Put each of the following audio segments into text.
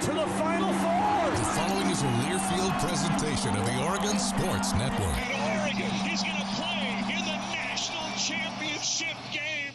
to the Final Four. The following is a Learfield presentation of the Oregon Sports Network. And Oregon is going to play in the national championship game.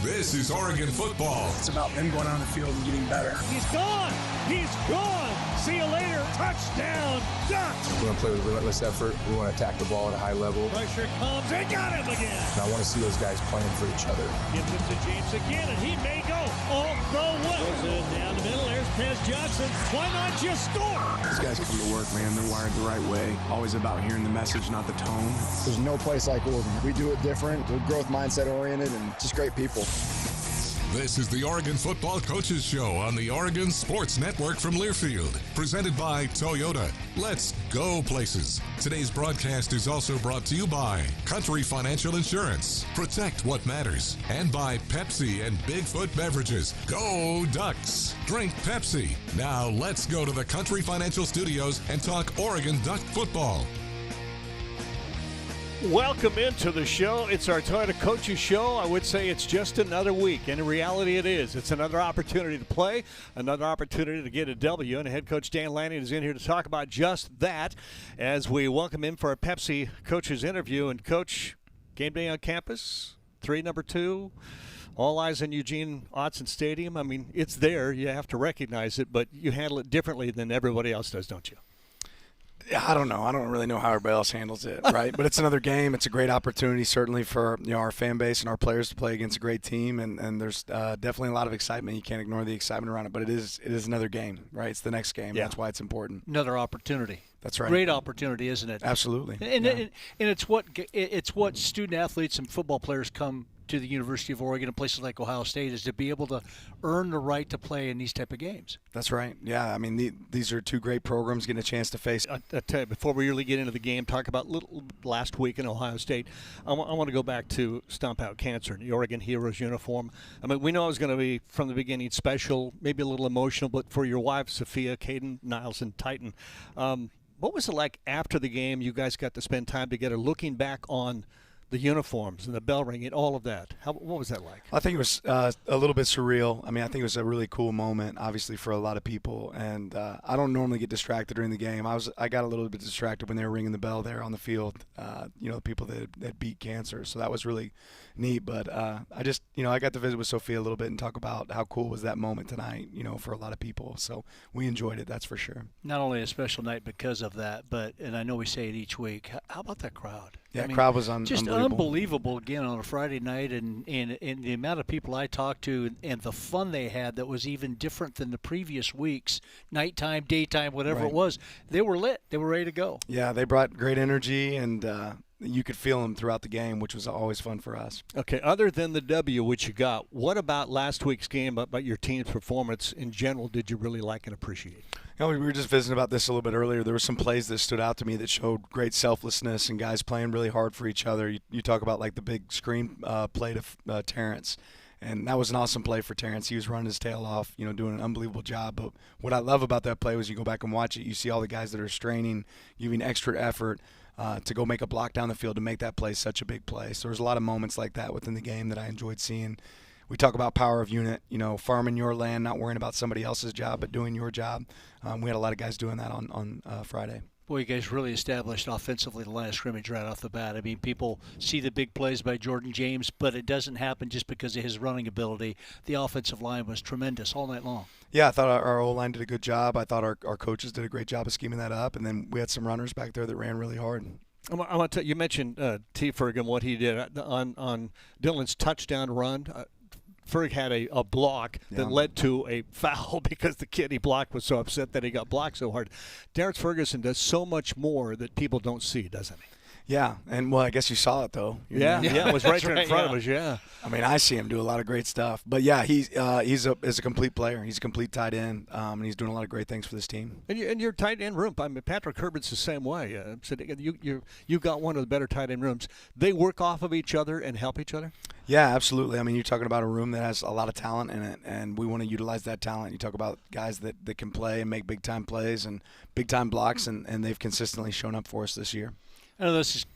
This is Oregon football. It's about them going on the field and getting better. He's gone. He's gone. See you later. Touchdown. Ducks. We're going to play with relentless effort. We want to attack the ball at a high level. Pressure comes. They got him again. And I want to see those guys playing for each other. Gives it to James again, and he may go all the way. Goes in down the middle. There's Pez Johnson. Why not just score? These guys come to work, man. They're wired the right way. Always about hearing the message, not the tone. There's no place like Oregon. We do it different. We're growth mindset oriented and just great people. This is the Oregon Football Coaches Show on the Oregon Sports Network from Learfield, presented by Toyota. Let's go places. Today's broadcast is also brought to you by Country Financial Insurance, protect what matters, and by Pepsi and Bigfoot Beverages. Go Ducks! Drink Pepsi. Now let's go to the Country Financial Studios and talk Oregon Duck football. Welcome into the show. It's our Toyota Coaches Show. I would say it's just another week, and in reality it is. It's another opportunity to play, another opportunity to get a W, and head coach Dan Lanning is in here to talk about just that as we welcome him for a Pepsi coaches interview. And Coach, game day on campus, number 3, all eyes on Eugene Otson Stadium. I mean, it's there. You have to recognize it, but you handle it differently than everybody else does, don't you? I don't know. I don't really know how everybody else handles it, right? But it's another game. It's a great opportunity, certainly, for our fan base and our players to play against a great team. And there's definitely a lot of excitement. You can't ignore the excitement around it. But it is another game, right? It's the next game. Yeah. That's why it's important. Another opportunity. That's right. Great opportunity, isn't it? Absolutely. And it's what student athletes and football players come to the University of Oregon and places like Ohio State, is to be able to earn the right to play in these type of games. That's right. Yeah, I mean, these are two great programs getting a chance to face. I tell you, before we really get into the game, talk about last week in Ohio State, I want to go back to Stomp Out Cancer, the Oregon Heroes uniform. I mean, we know it was going to be, from the beginning, special, maybe a little emotional, but for your wives, Sophia, Caden, Niles, and Titan, what was it like after the game? You guys got to spend time together looking back on the uniforms and the bell ring and all of that. What was that like? I think it was a little bit surreal. I mean, I think it was a really cool moment, obviously, for a lot of people. And I don't normally get distracted during the game. I got a little bit distracted when they were ringing the bell there on the field, the people that beat cancer. So that was really neat. But I just, I got to visit with Sophia a little bit and talk about how cool was that moment tonight, for a lot of people. So we enjoyed it, that's for sure. Not only a special night because of that, but, and I know we say it each week, how about that crowd? Yeah, crowd was just unbelievable again on a Friday night, and the amount of people I talked to and the fun they had that was even different than the previous weeks, nighttime, daytime, whatever it was. They were lit. They were ready to go. Yeah, they brought great energy, and you could feel them throughout the game, which was always fun for us. Okay, other than the W which you got, what about last week's game, about your team's performance in general, did you really like and appreciate? We were just visiting about this a little bit earlier. There were some plays that stood out to me that showed great selflessness and guys playing really hard for each other. You talk about like the big screen play to Terrence, and that was an awesome play for Terrence. He was running his tail off, doing an unbelievable job. But what I love about that play was you go back and watch it, you see all the guys that are straining, giving extra effort to go make a block down the field to make that play such a big play. So there's a lot of moments like that within the game that I enjoyed seeing. We talk about power of unit, farming your land, not worrying about somebody else's job, but doing your job. We had a lot of guys doing that on Friday. Boy, you guys really established offensively the line of scrimmage right off the bat. I mean, people see the big plays by Jordan James, but it doesn't happen just because of his running ability. The offensive line was tremendous all night long. Yeah, I thought our O-line did a good job. I thought our coaches did a great job of scheming that up, and then we had some runners back there that ran really hard. I want to tell you mentioned T. Ferguson, what he did on Dylan's touchdown run. Ferg had a block that led to a foul because the kid he blocked was so upset that he got blocked so hard. Darren Ferguson does so much more that people don't see, doesn't he? Yeah, and I guess you saw it though. Yeah, it was right there in front of us. Yeah, I mean, I see him do a lot of great stuff. But yeah, he's a complete player. He's a complete tight end, and he's doing a lot of great things for this team. And your tight end room, I mean, Patrick Herbert's the same way. So you got one of the better tight end rooms. They work off of each other and help each other. Yeah, absolutely. I mean, you're talking about a room that has a lot of talent in it, and we want to utilize that talent. You talk about guys that can play and make big-time plays and big-time blocks, and they've consistently shown up for us this year. I know this is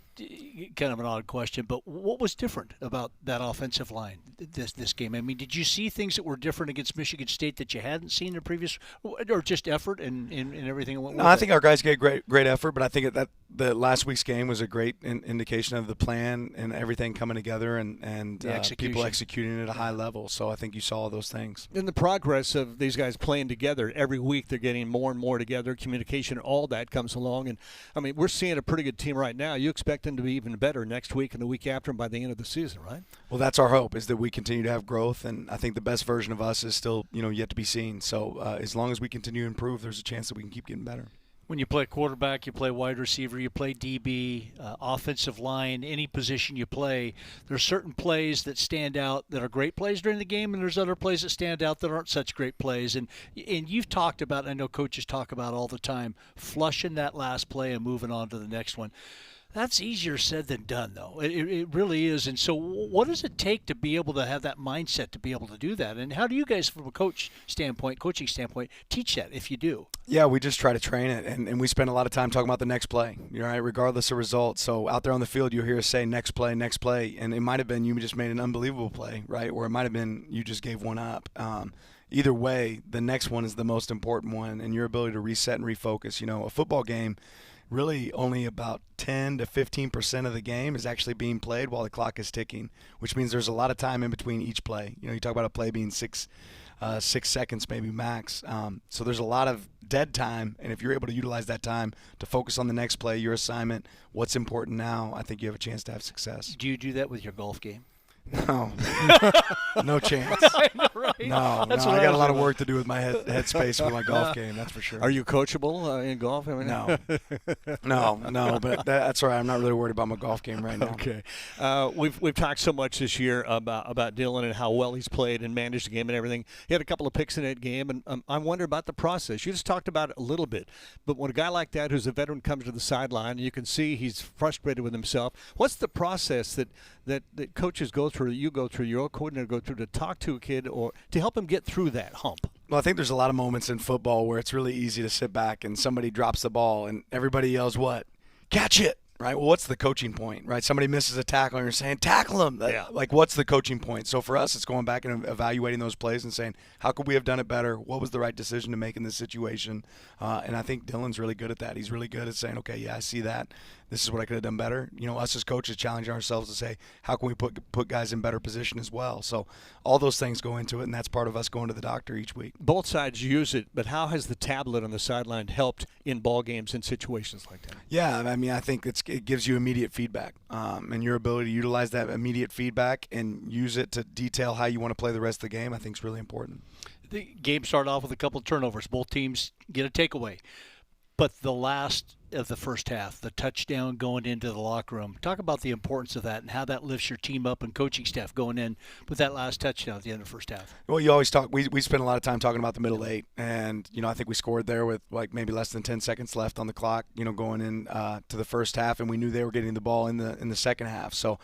kind of an odd question, but what was different about that offensive line this game? I mean, did you see things that were different against Michigan State that you hadn't seen in previous, or just effort and everything that went with I it? think our guys gave great effort, but I think that the last week's game was a great indication of the plan and everything coming together and people executing at a high level. So I think you saw all those things. In the progress of these guys playing together, every week they're getting more and more together, communication, all that comes along. And, I mean, we're seeing a pretty good team right now. You expect them to be even better next week and the week after and by the end of the season, right? Well, that's our hope, is that we continue to have growth, and I think the best version of us is still, yet to be seen. So as long as we continue to improve, there's a chance that we can keep getting better. When you play quarterback, you play wide receiver, you play DB, offensive line, any position you play, there's certain plays that stand out that are great plays during the game, and there's other plays that stand out that aren't such great plays. And you've talked about, I know coaches talk about all the time, flushing that last play and moving on to the next one. That's easier said than done, though. It really is. And so what does it take to be able to have that mindset to be able to do that? And how do you guys, from a coaching standpoint, teach that if you do? Yeah, we just try to train it, and we spend a lot of time talking about the next play, right, regardless of results. So out there on the field, you'll hear us say next play, and it might have been you just made an unbelievable play, right, or it might have been you just gave one up. Either way, the next one is the most important one, and your ability to reset and refocus. A football game, really only about 10 to 15% of the game is actually being played while the clock is ticking, which means there's a lot of time in between each play. You talk about a play being 6 seconds maybe max. So there's a lot of dead time, and if you're able to utilize that time to focus on the next play, your assignment, what's important now, I think you have a chance to have success. Do you do that with your golf game? No. No chance. I know, right? No, I got a lot of work to do with my headspace with my golf game, that's for sure. Are you coachable in golf? I mean, No, but that's all right. I'm not really worried about my golf game right now. Okay. We've talked so much this year about Dylan and how well he's played and managed the game and everything. He had a couple of picks in that game, and I wonder about the process. You just talked about it a little bit, but when a guy like that who's a veteran comes to the sideline, and you can see he's frustrated with himself, what's the process that coaches go through, that you go through, your coordinator go through, to talk to a kid or to help him get through that hump? Well, I think there's a lot of moments in football where it's really easy to sit back and somebody drops the ball and everybody yells, what? Catch it, right? Well, what's the coaching point, right? Somebody misses a tackle and you're saying, tackle him. Yeah. Like, what's the coaching point? So for us, it's going back and evaluating those plays and saying, how could we have done it better? What was the right decision to make in this situation? And I think Dylan's really good at that. He's really good at saying, okay, yeah, I see that. This is what I could have done better. Us as coaches challenging ourselves to say, how can we put guys in better position as well? So all those things go into it, and that's part of us going to the doctor each week. Both sides use it, but how has the tablet on the sideline helped in ball games and situations like that? Yeah, I mean, I think it gives you immediate feedback, and your ability to utilize that immediate feedback and use it to detail how you want to play the rest of the game, I think is really important. The game started off with a couple of turnovers. Both teams get a takeaway. But the last of the first half, the touchdown going into the locker room, talk about the importance of that and how that lifts your team up and coaching staff going in with that last touchdown at the end of the first half. Well, you always talk. We spend a lot of time talking about the middle eight, and I think we scored there with like maybe less than 10 seconds left on the clock. Going in to the first half, and we knew they were getting the ball in the second half. So,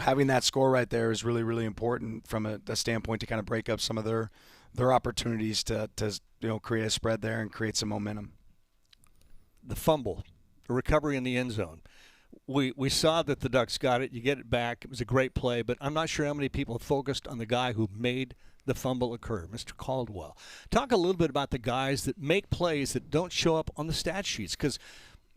having that score right there is really, really important from a standpoint to kind of break up some of their opportunities to create a spread there and create some momentum. The fumble, the recovery in the end zone. We saw that the Ducks got it. You get it back. It was a great play, but I'm not sure how many people focused on the guy who made the fumble occur, Mr. Caldwell. Talk a little bit about the guys that make plays that don't show up on the stat sheets, because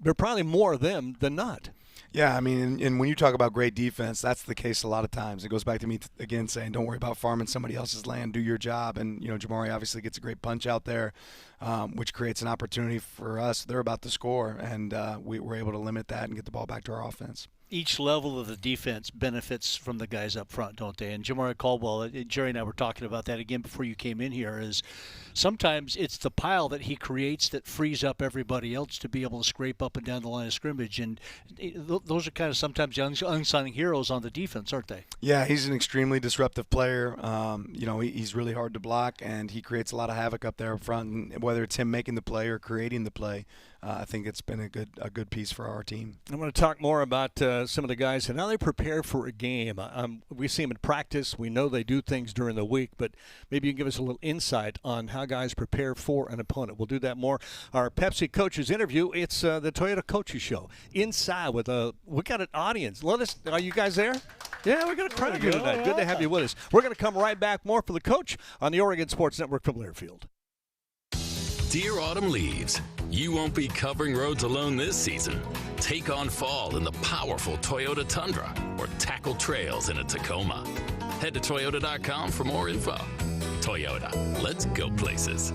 there are probably more of them than not. Yeah, I mean, and when you talk about great defense, that's the case a lot of times. It goes back to me again saying, don't worry about farming somebody else's land, do your job. And, Jamari obviously gets a great punch out there, which creates an opportunity for us. They're about to score, and we were able to limit that and get the ball back to our offense. Each level of the defense benefits from the guys up front, don't they? And Jamari Caldwell, Jerry and I were talking about that again before you came in here, is sometimes it's the pile that he creates that frees up everybody else to be able to scrape up and down the line of scrimmage. And those are kind of sometimes the unsung heroes on the defense, aren't they? Yeah, he's an extremely disruptive player. He's really hard to block, and he creates a lot of havoc up there up front. And whether it's him making the play or creating the play, I think it's been a good piece for our team. I'm going to talk more about some of the guys and how they prepare for a game. We see them in practice. We know they do things during the week, but maybe you can give us a little insight on how guys prepare for an opponent. We'll do that more. Our Pepsi Coaches interview, it's the Toyota Coaches Show. Inside with we got an audience. Are you guys there? Yeah, we got a crowd here tonight. Good to have you with us. We're going to come right back. More for the coach on the Oregon Sports Network from Learfield. Dear autumn leaves, you won't be covering roads alone this season. Take on fall in the powerful Toyota Tundra or tackle trails in a Tacoma. Head to Toyota.com for more info. Toyota, let's go places.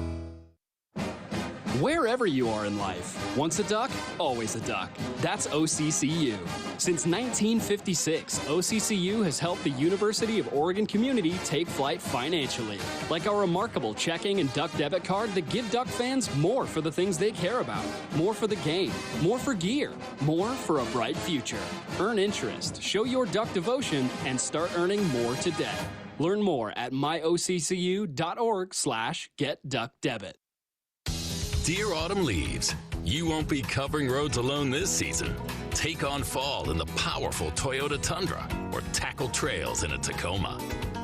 Wherever you are in life, once a duck, always a duck. That's OCCU. Since 1956, OCCU has helped the University of Oregon community take flight financially, like our remarkable checking and duck debit card that give Duck fans more for the things they care about, more for the game, more for gear, more for a bright future. Earn interest, show your Duck devotion, and start earning more today. Learn more at myoccu.org/getduckdebit. Dear autumn leaves, you won't be covering roads alone this season. Take on fall in the powerful Toyota Tundra or tackle trails in a Tacoma.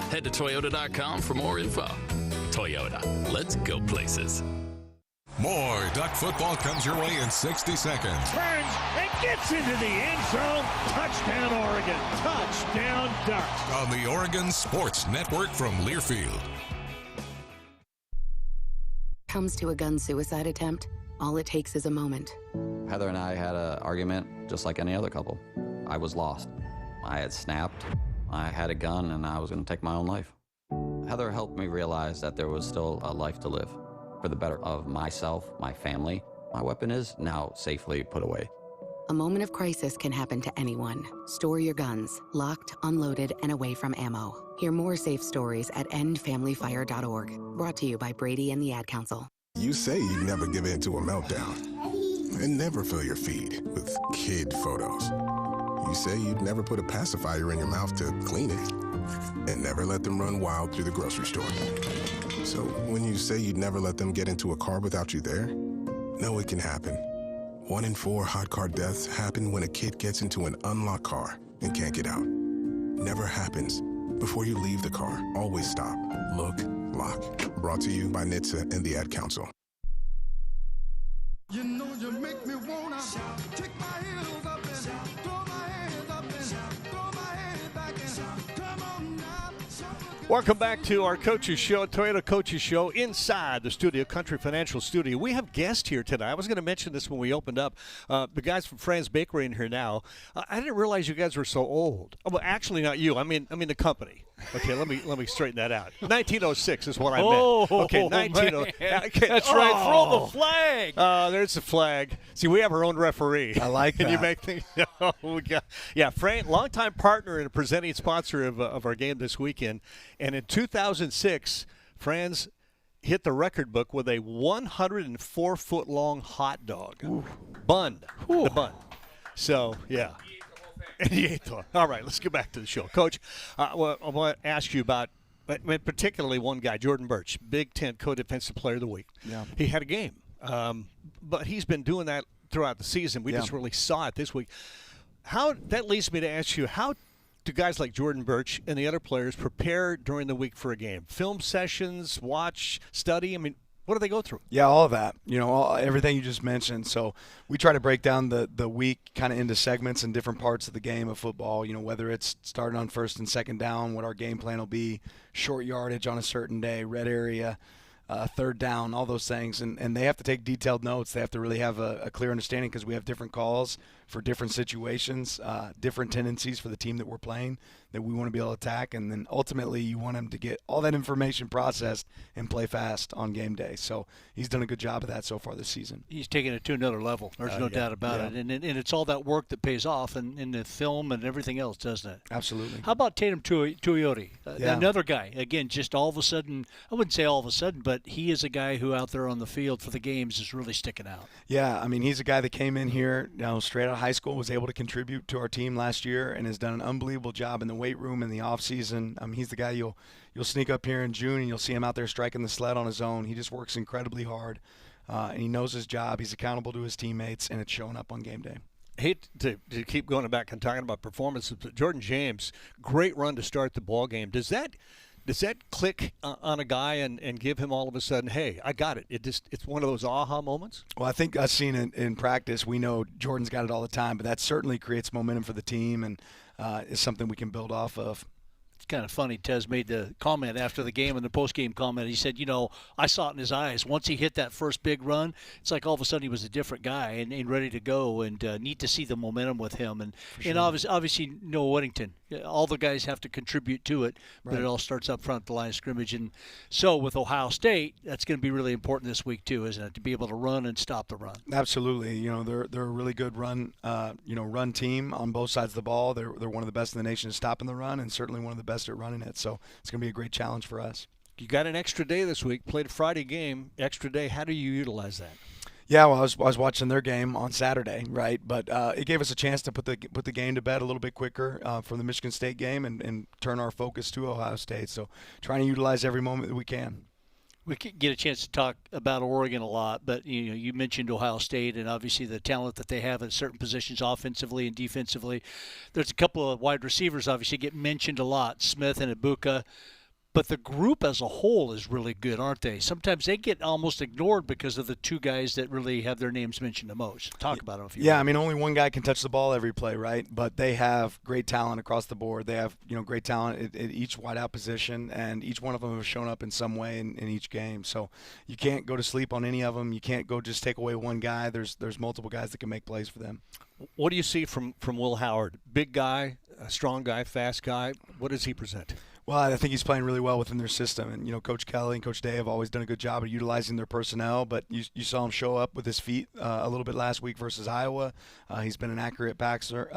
Head to Toyota.com for more info. Toyota, let's go places. More Duck football comes your way in 60 seconds. Turns and gets into the end zone. Touchdown, Oregon. Touchdown, Ducks. On the Oregon Sports Network from Learfield. Comes to a gun suicide attempt, all it takes is a moment. Heather and I had an argument just like any other couple. I was lost. I had snapped. I had a gun and I was going to take my own life. Heather helped me realize that there was still a life to live for the better of myself, my family. My weapon is now safely put away. A moment of crisis can happen to anyone. Store your guns, locked, unloaded, and away from ammo. Hear more safe stories at endfamilyfire.org. Brought to you by Brady and the Ad Council. You say you never give in to a meltdown and never fill your feed with kid photos. You say you'd never put a pacifier in your mouth to clean it and never let them run wild through the grocery store. So when you say you'd never let them get into a car without you there, know it can happen. 1 in 4 hot car deaths happen when a kid gets into an unlocked car and can't get out. Never happens. Before you leave the car, always stop, look, lock. Brought to you by NHTSA and the Ad Council. You know you make me wanna kick my heels up and throw my hands up and throw my head back and come on now. Welcome back to our Coaches Show, Toyota Coaches Show, inside the studio, Country Financial Studio. We have guests here tonight. I was going to mention this when we opened up. The guys from Fran's Bakery in here now. I didn't realize you guys were so old. Oh, well, actually, not you. I mean the company. Okay, let me straighten that out. 1906 is what I meant. Okay, 1906. That's right. Throw the flag. There's the flag. See, we have our own referee. I like that. Can you make things? Yeah, Fran, longtime partner and presenting sponsor of our game this weekend. And in 2006, Fran's hit the record book with a 104-foot-long hot dog. Ooh. Bun. Ooh. The bun. So, yeah. And he ate the. All right, let's get back to the show. Coach, I want to ask you about particularly one guy, Jordan Birch, Big Ten Co-Defensive Player of the Week. Yeah. He had a game, but he's been doing that throughout the season. We just really saw it this week. That leads me to ask you, how do guys like Jordan Birch and the other players prepare during the week for a game? Film sessions, watch, study? I mean, what do they go through? Yeah, all of that. Everything you just mentioned. So we try to break down the week kind of into segments and different parts of the game of football, whether it's starting on first and second down, what our game plan will be, short yardage on a certain day, red area, third down, all those things. And they have to take detailed notes. They have to really have a clear understanding because we have different calls for different situations, different tendencies for the team that we're playing that we want to be able to attack. And then ultimately you want him to get all that information processed and play fast on game day. So he's done a good job of that so far this season. He's taking it to another level. There's no doubt about it. And it's all that work that pays off in the film and everything else, doesn't it? Absolutely. How about Tatum Tuioti? Another guy. Again, just all of a sudden, I wouldn't say all of a sudden, but he is a guy who out there on the field for the games is really sticking out. Yeah, I mean, he's a guy that came in here straight out of high school, was able to contribute to our team last year and has done an unbelievable job in the weight room in the offseason. He's the guy you'll sneak up here in June and you'll see him out there striking the sled on his own. He just works incredibly hard. and he knows his job. He's accountable to his teammates, and it's showing up on game day. Hate to keep going back and talking about performances, but Jordan James, great run to start the ball game. Does that click on a guy and give him all of a sudden, hey, I got it? It's one of those aha moments? Well, I think I've seen it in practice. We know Jordan's got it all the time, but that certainly creates momentum for the team and is something we can build off of. It's kind of funny. Tez made the comment after the game in the post-game comment. He said, I saw it in his eyes. Once he hit that first big run, it's like all of a sudden he was a different guy and ready to go, and neat to see the momentum with him. And obviously Noah Weddington. All the guys have to contribute to it, but Right. it all starts up front at the line of scrimmage. And so with Ohio State, that's going to be really important this week too, isn't it, to be able to run and stop the run? Absolutely. They're a really good run team on both sides of the ball. They're one of the best in the nation at stopping the run, and certainly one of the best at running it. So it's going to be a great challenge for us. You got an extra day this week, played a Friday game, extra day. How do you utilize that? Yeah, well, I was watching their game on Saturday, right? But it gave us a chance to put the game to bed a little bit quicker from the Michigan State game and turn our focus to Ohio State. So trying to utilize every moment that we can. We could get a chance to talk about Oregon a lot, but you mentioned Ohio State and obviously the talent that they have in certain positions offensively and defensively. There's a couple of wide receivers obviously get mentioned a lot, Smith and Ibuka. But the group as a whole is really good, aren't they? Sometimes they get almost ignored because of the two guys that really have their names mentioned the most. Talk about them if you Yeah, want. I mean, only one guy can touch the ball every play, right? But they have great talent across the board. They have, great talent at each wideout position, and each one of them has shown up in some way in each game. So you can't go to sleep on any of them. You can't go just take away one guy. There's multiple guys that can make plays for them. What do you see from Will Howard? Big guy, a strong guy, fast guy. What does he present? Well, I think he's playing really well within their system. And, Coach Kelly and Coach Day have always done a good job of utilizing their personnel. But you saw him show up with his feet a little bit last week versus Iowa. He's been an accurate passer,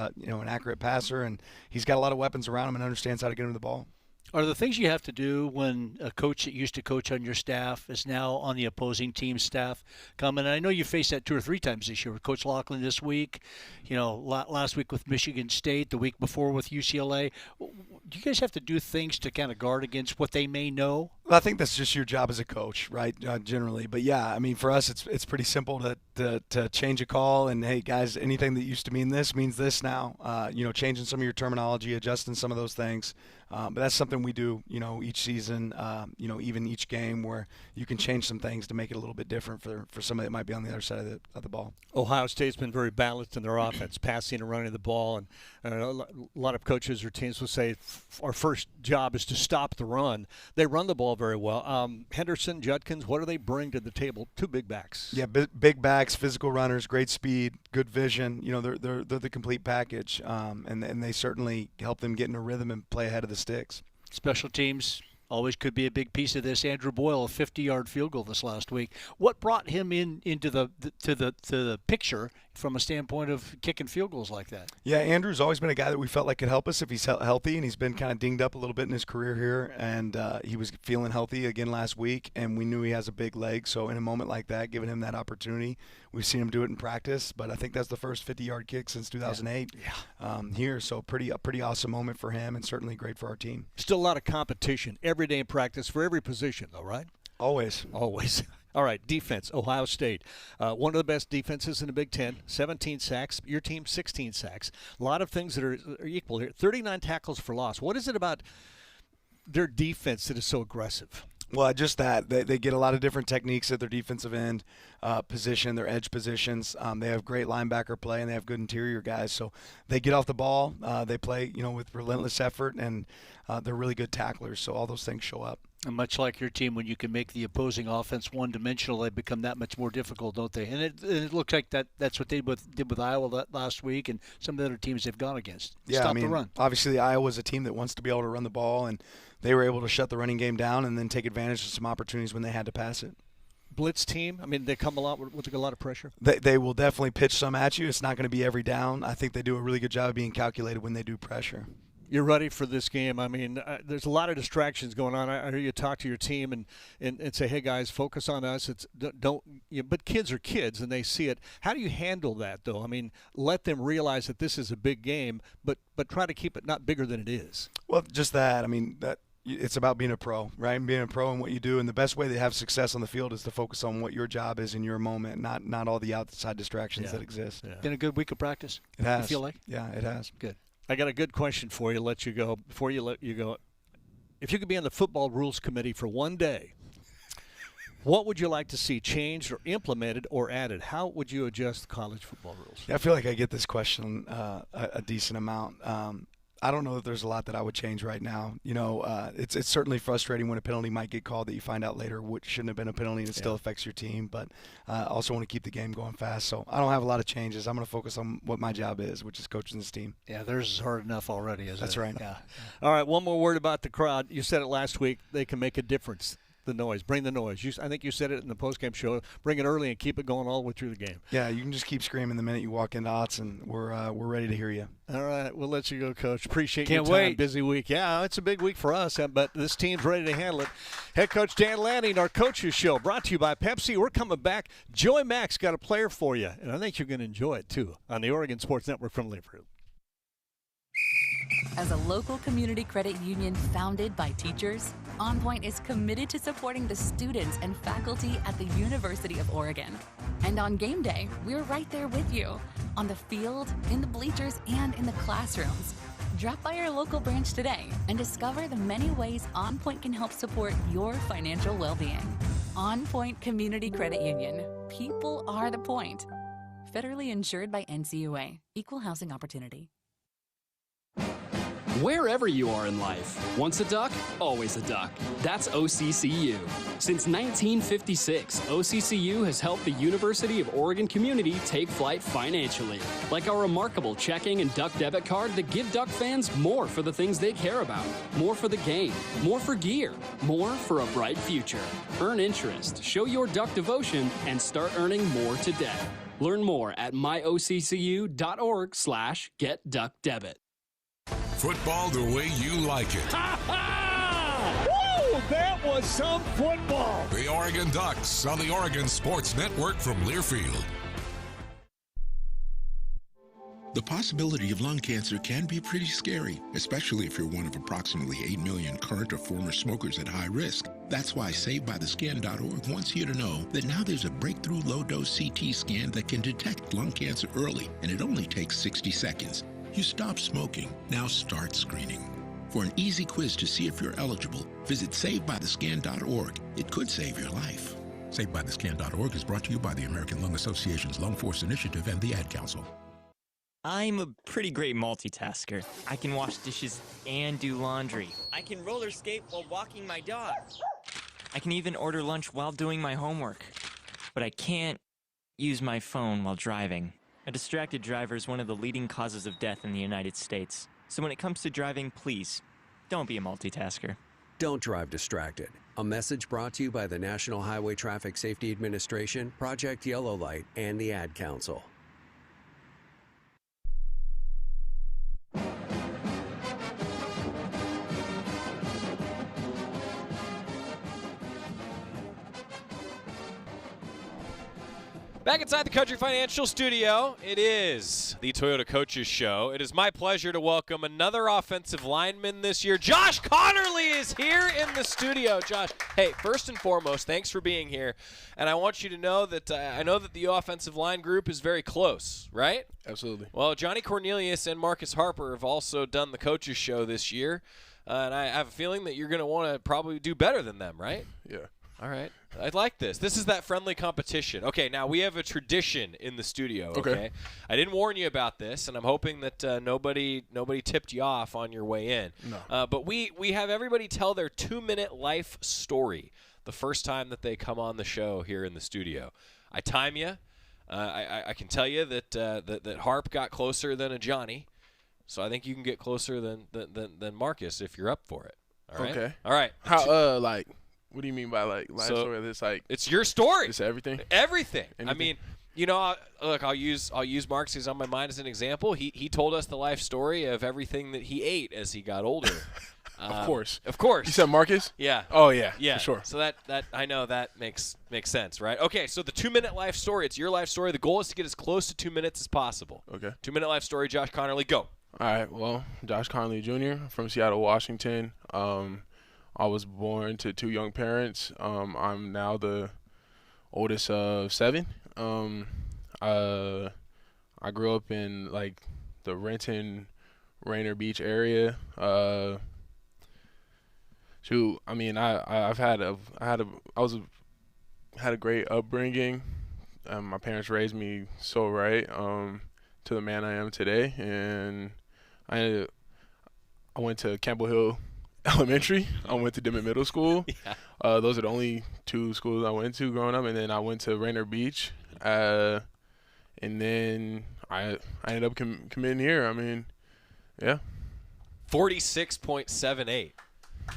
and he's got a lot of weapons around him and understands how to get him the ball. Are the things you have to do when a coach that used to coach on your staff is now on the opposing team's staff come? And I know you faced that 2 or 3 times this year with Coach Laughlin this week, last week with Michigan State, the week before with UCLA. Do you guys have to do things to kind of guard against what they may know? Well, I think that's just your job as a coach, right, generally. But, yeah, I mean, for us it's pretty simple to change a call and, hey, guys, anything that used to mean this means this now. Changing some of your terminology, adjusting some of those things. But that's something we do, each season, even each game where you can change some things to make it a little bit different for somebody that might be on the other side of the ball. Ohio State's been very balanced in their offense, passing and running the ball. And a lot of coaches or teams will say our first job is to stop the run. They run the ball very well. Henderson, Judkins, what do they bring to the table? 2 big backs. Yeah, big backs, physical runners, great speed, good vision. They're the complete package, and they certainly help them get in a rhythm and play ahead of the sticks. Special teams always could be a big piece of this. Andrew Boyle, a 50-yard field goal this last week. What brought him into the picture from a standpoint of kicking field goals like that? Yeah, Andrew's always been a guy that we felt like could help us if he's healthy, and he's been kind of dinged up a little bit in his career here, and he was feeling healthy again last week, and we knew he has a big leg. So in a moment like that, giving him that opportunity, we've seen him do it in practice, but I think that's the first 50-yard kick since 2008 here. So a pretty awesome moment for him, and certainly great for our team. Still a lot of competition every day in practice for every position, though, right? Always. All right, defense, Ohio State. One of the best defenses in the Big Ten, 17 sacks. Your team, 16 sacks. A lot of things that are equal here. 39 tackles for loss. What is it about their defense that is so aggressive? Well, just that. They get a lot of different techniques at their defensive end position, their edge positions. They have great linebacker play, and they have good interior guys. So they get off the ball. They play, with relentless effort, and they're really good tacklers. So all those things show up. And much like your team, when you can make the opposing offense one-dimensional, they become that much more difficult, don't they? And it looks like that's what they did with Iowa last week and some of the other teams they've gone against. Yeah, Stop the run. Obviously, Iowa's a team that wants to be able to run the ball, and they were able to shut the running game down and then take advantage of some opportunities when they had to pass it. Blitz team, I mean, they come a lot with a lot of pressure. They will definitely pitch some at you. It's not going to be every down. I think they do a really good job of being calculated when they do pressure. You're ready for this game. I mean, there's a lot of distractions going on. I hear you talk to your team and say, "Hey guys, focus on us." But kids are kids and they see it. How do you handle that, though? I mean, let them realize that this is a big game, but try to keep it not bigger than it is. Well, just that. I mean, it's about being a pro, right? And being a pro in what you do. And the best way to have success on the field is to focus on what your job is in your moment, not all the outside distractions that exist. Yeah. Been a good week of practice? It has. You feel like? Yeah, it has. Good. I got a good question for you. Let you go. Before you let you go, if you could be on the football rules committee for one day, what would you like to see changed or implemented or added? How would you adjust college football rules? Yeah, I feel like I get this question a decent amount. I don't know that there's a lot that I would change right now. You know, it's certainly frustrating when a penalty might get called that you find out later what shouldn't have been a penalty and it still affects your team. But I also want to keep the game going fast. So I don't have a lot of changes. I'm going to focus on what my job is, which is coaching this team. Yeah, theirs is hard enough already, isn't it? That's right. Yeah. All right, one more word about the crowd. You said it last week. They can make a difference. The noise. Bring the noise. I think you said it in the postgame show. Bring it early and keep it going all the way through the game. Yeah, you can just keep screaming the minute you walk into Otts, and we're ready to hear you. All right, we'll let you go, Coach. Appreciate Can't your time. wait. Busy week. Yeah, it's a big week for us, but this team's ready to handle it. Head Coach Dan Lanning, our Coaches Show, brought to you by Pepsi. We're coming back. Joey Mac's got a player for you, and I think you're going to enjoy it, too, on the Oregon Sports Network from Learfield. As a local community credit union founded by teachers, OnPoint is committed to supporting the students and faculty at the University of Oregon. And on game day, we're right there with you, on the field, in the bleachers, and in the classrooms. Drop by our local branch today and discover the many ways OnPoint can help support your financial well-being. OnPoint Community Credit Union. People are the point. Federally insured by NCUA. Equal housing opportunity. Wherever you are in life, once a duck, always a duck. That's OCCU. Since 1956, OCCU has helped the University of Oregon community take flight financially, like our remarkable checking and duck debit card that give duck fans more for the things they care about, more for the game, more for gear, more for a bright future. Earn interest, show your duck devotion, and start earning more today. Learn more at myoccu.org/getduckdebit. Football the way you like it. Woo! That was some football. The Oregon Ducks on the Oregon Sports Network from Learfield. The possibility of lung cancer can be pretty scary, especially if you're one of approximately 8 million current or former smokers at high risk. That's why SaveByTheScan.org wants you to know that now there's a breakthrough low-dose CT scan that can detect lung cancer early, and it only takes 60 seconds. You stop smoking, now start screening. For an easy quiz to see if you're eligible, visit SaveByTheScan.org. It could save your life. SaveByTheScan.org is brought to you by the American Lung Association's Lung Force Initiative and the Ad Council. I'm a pretty great multitasker. I can wash dishes and do laundry. I can roller skate while walking my dog. I can even order lunch while doing my homework. But I can't use my phone while driving. A distracted driver is one of the leading causes of death in the United States. So when it comes to driving, please, don't be a multitasker. Don't drive distracted. A message brought to you by the National Highway Traffic Safety Administration, Project Yellow Light, and the Ad Council. Back inside the Country Financial Studio, it is the Toyota Coaches Show. It is my pleasure to welcome another offensive lineman this year. Josh Connerly is here in the studio. Josh, hey, first and foremost, thanks for being here. And I want you to know that I know that the offensive line group is very close, right? Absolutely. Well, Johnny Cornelius and Marcus Harper have also done the Coaches Show this year. And I have a feeling that you're going to want to probably do better than them, right? Yeah. All right. I like this. This is that friendly competition. Okay, now we have a tradition in the studio, okay? I didn't warn you about this, and I'm hoping that nobody tipped you off on your way in. No. But we have everybody tell their 2-minute life story the first time that they come on the show here in the studio. I time you. I can tell you that Harp got closer than a Johnny, so I think you can get closer than Marcus if you're up for it. All right? Okay. All right. How, what do you mean by life story? It's your story. It's everything. Everything. Anything? I mean, you know, look, I'll use Marcus. He's on my mind as an example. He told us the life story of everything that he ate as he got older. Of course. Of course. You said Marcus? Yeah. Oh yeah. Yeah. For sure. So that I know that makes sense, right? Okay. So the 2-minute life story. It's your life story. The goal is to get as close to 2 minutes as possible. Okay. 2-minute life story. Josh Connerly, go. All right. Well, Josh Connerly Jr. from Seattle, Washington. I was born to 2 young parents. I'm now the oldest of 7. I grew up in like the Renton, Rainier Beach area. I mean, I had a great upbringing. My parents raised me so right to the man I am today, and I went to Campbell Hill Elementary. I went to Dimmitt Middle School. Yeah. Those are the only 2 schools I went to growing up, and then I went to Rainier Beach, and then I ended up committing here. I mean, yeah. 46.78.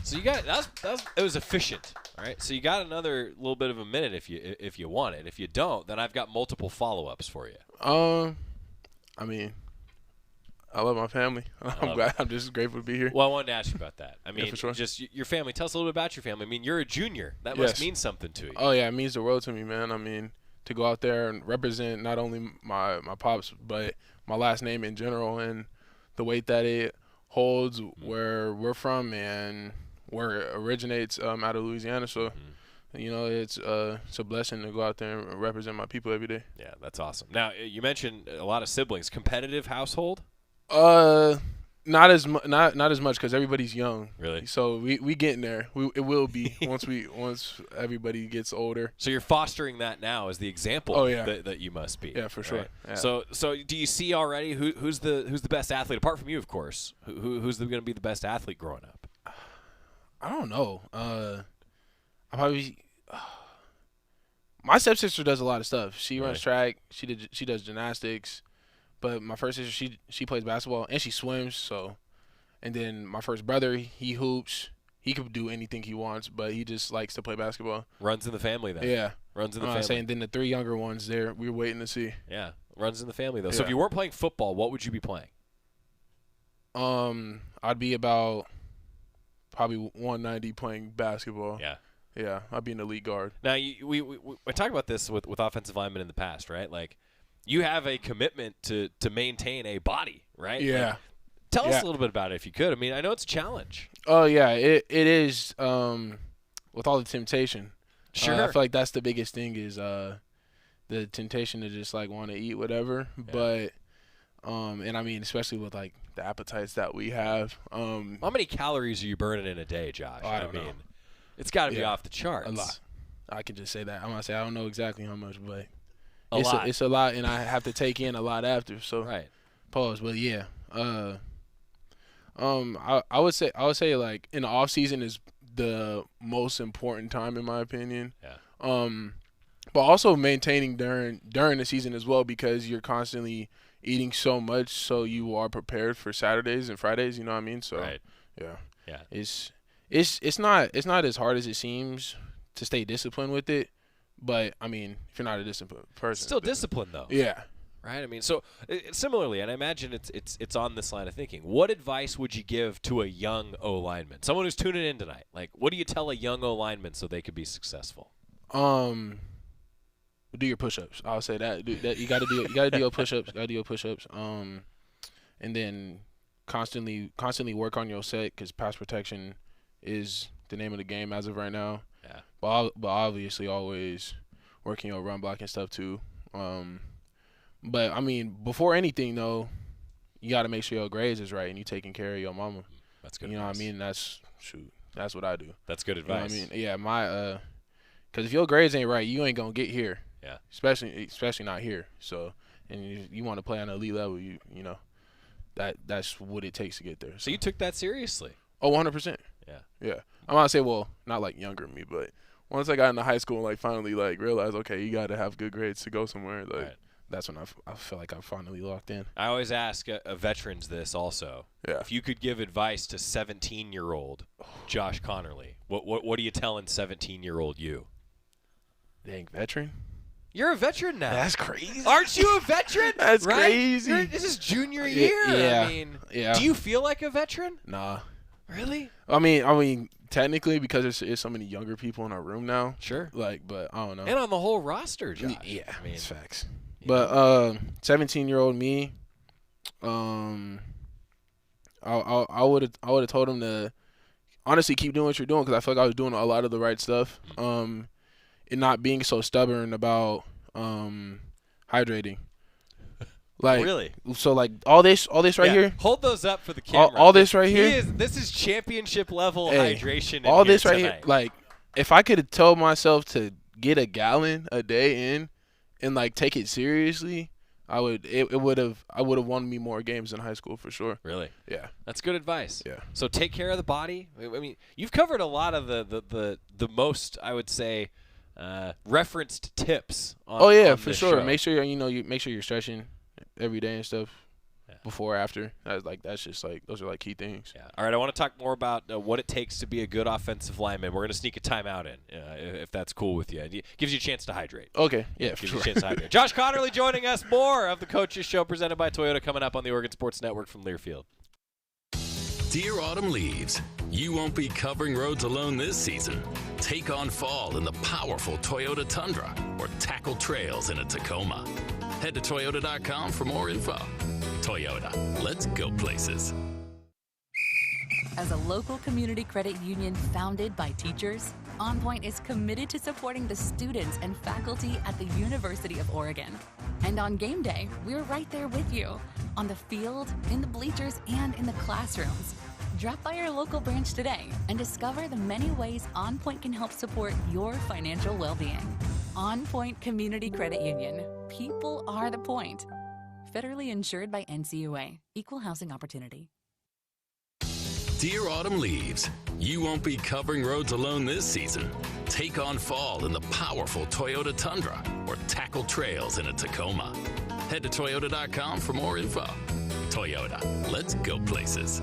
So you got it was efficient, all right? So you got another little bit of a minute if you want it. If you don't, then I've got multiple follow-ups for you. I mean, I love my family. I'm just grateful to be here. Well, I wanted to ask you about that. I mean, for sure. Just your family. Tell us a little bit about your family. I mean, you're a junior. That must mean something to you. Oh yeah, it means the world to me, man. I mean, to go out there and represent not only my pops, but my last name in general and the weight that it holds where we're from and where it originates out of Louisiana. So, you know, it's a blessing to go out there and represent my people every day. Yeah, that's awesome. Now, you mentioned a lot of siblings. Competitive household? Not as much because everybody's young. Really? So we getting there. It will be once everybody gets older. So you're fostering that now as the example. Oh, yeah. that you must be. Yeah, for sure. Right? Yeah. So do you see already who's the best athlete apart from you, of course? Who's going to be the best athlete growing up? I don't know. I probably. My stepsister does a lot of stuff. She runs track. She does gymnastics. But my first sister, she plays basketball and she swims. So, and then my first brother, he hoops. He could do anything he wants, but he just likes to play basketball. Runs in the family, then. Yeah, runs in the family. And then the 3 younger ones, we're waiting to see. Yeah, runs in the family though. Yeah. So if you weren't playing football, what would you be playing? I'd be about probably 190 playing basketball. Yeah. Yeah, I'd be an elite guard. Now, we talked about this with offensive linemen in the past, right? Like, you have a commitment to maintain a body, right? Yeah. Like, tell us a little bit about it if you could. I mean, I know it's a challenge. Oh, yeah, it is with all the temptation. Sure. I feel like that's the biggest thing is the temptation to just, like, want to eat whatever. Yeah. But, and, I mean, especially with, like, the appetites that we have. How many calories are you burning in a day, Josh? I don't know. It's got to be off the charts. A lot. I can just say that. I'm going to say I don't know exactly how much, but it's a lot, and I have to take in a lot after. So right. Pause. But yeah, I would say like in the off season is the most important time in my opinion. Yeah. But also maintaining during the season as well because you're constantly eating so much, so you are prepared for Saturdays and Fridays. You know what I mean? So right. Yeah. It's not as hard as it seems to stay disciplined with it, but I mean, if you're not a disciplined person, still disciplined though. Yeah. Right. I mean, so similarly, and I imagine it's on this line of thinking. What advice would you give to a young O lineman, someone who's tuning in tonight? Like, what do you tell a young O lineman so they could be successful? Do your push-ups. I'll say that. You got to do your push-ups. Got to do your push-ups. And then constantly work on your set because pass protection is the name of the game as of right now. Yeah. But obviously always working your run block and stuff too. But I mean, before anything though, you got to make sure your grades is right and you taking care of your mama. That's good. You know what I mean? That's what I do. That's good advice. You know what I mean? Yeah, because if your grades ain't right, you ain't gonna get here. Yeah. Especially not here. So, and you want to play on an elite level, you know, that's what it takes to get there. So you took that seriously? Oh, 100%. Yeah. I'm gonna say, well, not like younger than me, but once I got into high school and like finally like realized, okay, you got to have good grades to go somewhere. Like that's when I feel like I finally locked in. I always ask veterans this also. Yeah. If you could give advice to 17-year-old Josh Connerly, what are you telling 17-year-old you? Dang, veteran. You're a veteran now. That's crazy. Aren't you a veteran? That's right? crazy. This is junior year. Yeah. I mean, yeah. Do you feel like a veteran? Nah. Really? I mean, technically, because there's so many younger people in our room now. Sure. Like, but I don't know. And on the whole roster, Josh. Yeah, I mean, it's facts. But 17-year-old me, I would have told him to honestly keep doing what you're doing because I feel like I was doing a lot of the right stuff. And not being so stubborn about hydrating. Like really? So like all this right here. Hold those up for the camera. All this right here. This is championship level hydration. All this right tonight. here. Like if I could have told myself to get a gallon a day in and like take it seriously, I would have won me more games in high school for sure. Really? Yeah. That's good advice. Yeah. So take care of the body. I mean, you've covered a lot of the most, I would say, referenced tips on for this sure. show. Make sure you make sure you're stretching every day and stuff. Before, after. That's just like those are like key things. Yeah. All right. I want to talk more about what it takes to be a good offensive lineman. We're gonna sneak a timeout in, if that's cool with you. It gives you a chance to hydrate. Okay. Yeah. Gives sure. you a chance to hydrate. Josh Connerly joining us. More of the Coaches Show presented by Toyota coming up on the Oregon Sports Network from Learfield. Dear autumn leaves, you won't be covering roads alone this season. Take on fall in the powerful Toyota Tundra or tackle trails in a Tacoma. Head to Toyota.com for more info. Toyota, let's go places. As a local community credit union founded by teachers, On Point is committed to supporting the students and faculty at the University of Oregon. And on game day, we're right there with you, on the field, in the bleachers, and in the classrooms. Drop by our local branch today and discover the many ways On Point can help support your financial well-being. On Point Community Credit Union. People are the point. Federally insured by NCUA. Equal housing opportunity. Dear autumn leaves, you won't be covering roads alone this season. Take on fall in the powerful Toyota Tundra or tackle trails in a Tacoma. Head to Toyota.com for more info. Toyota, let's go places.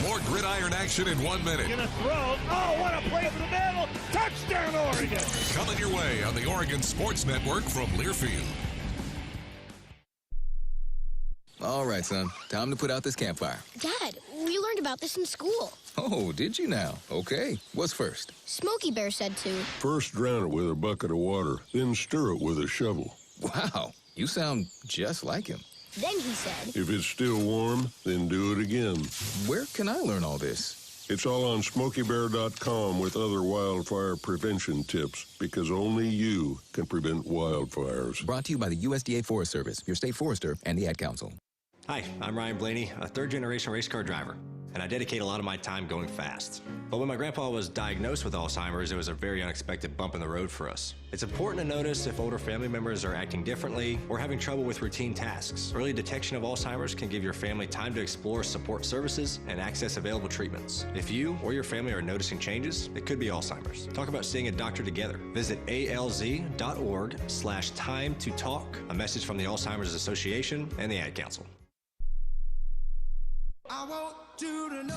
More gridiron action in 1 minute. Gonna throw. Oh, what a play for the middle. Touchdown, Oregon. Coming your way on the Oregon Sports Network from Learfield. All right, son. Time to put out this campfire. Dad, we learned about this in school. Oh, did you now? Okay. What's first? Smokey Bear said to. First drown it with a bucket of water, then stir it with a shovel. Wow, you sound just like him. Then he said. If it's still warm, then do it again. Where can I learn all this? It's all on SmokeyBear.com with other wildfire prevention tips, because only you can prevent wildfires. Brought to you by the USDA Forest Service, your state forester, and the Ad Council. Hi, I'm Ryan Blaney, a third-generation race car driver, and I dedicate a lot of my time going fast. But when my grandpa was diagnosed with Alzheimer's, it was a very unexpected bump in the road for us. It's important to notice if older family members are acting differently or having trouble with routine tasks. Early detection of Alzheimer's can give your family time to explore support services and access available treatments. If you or your family are noticing changes, it could be Alzheimer's. Talk about seeing a doctor together. Visit alz.org/time to talk. A message from the Alzheimer's Association and the Ad Council. I want you to know.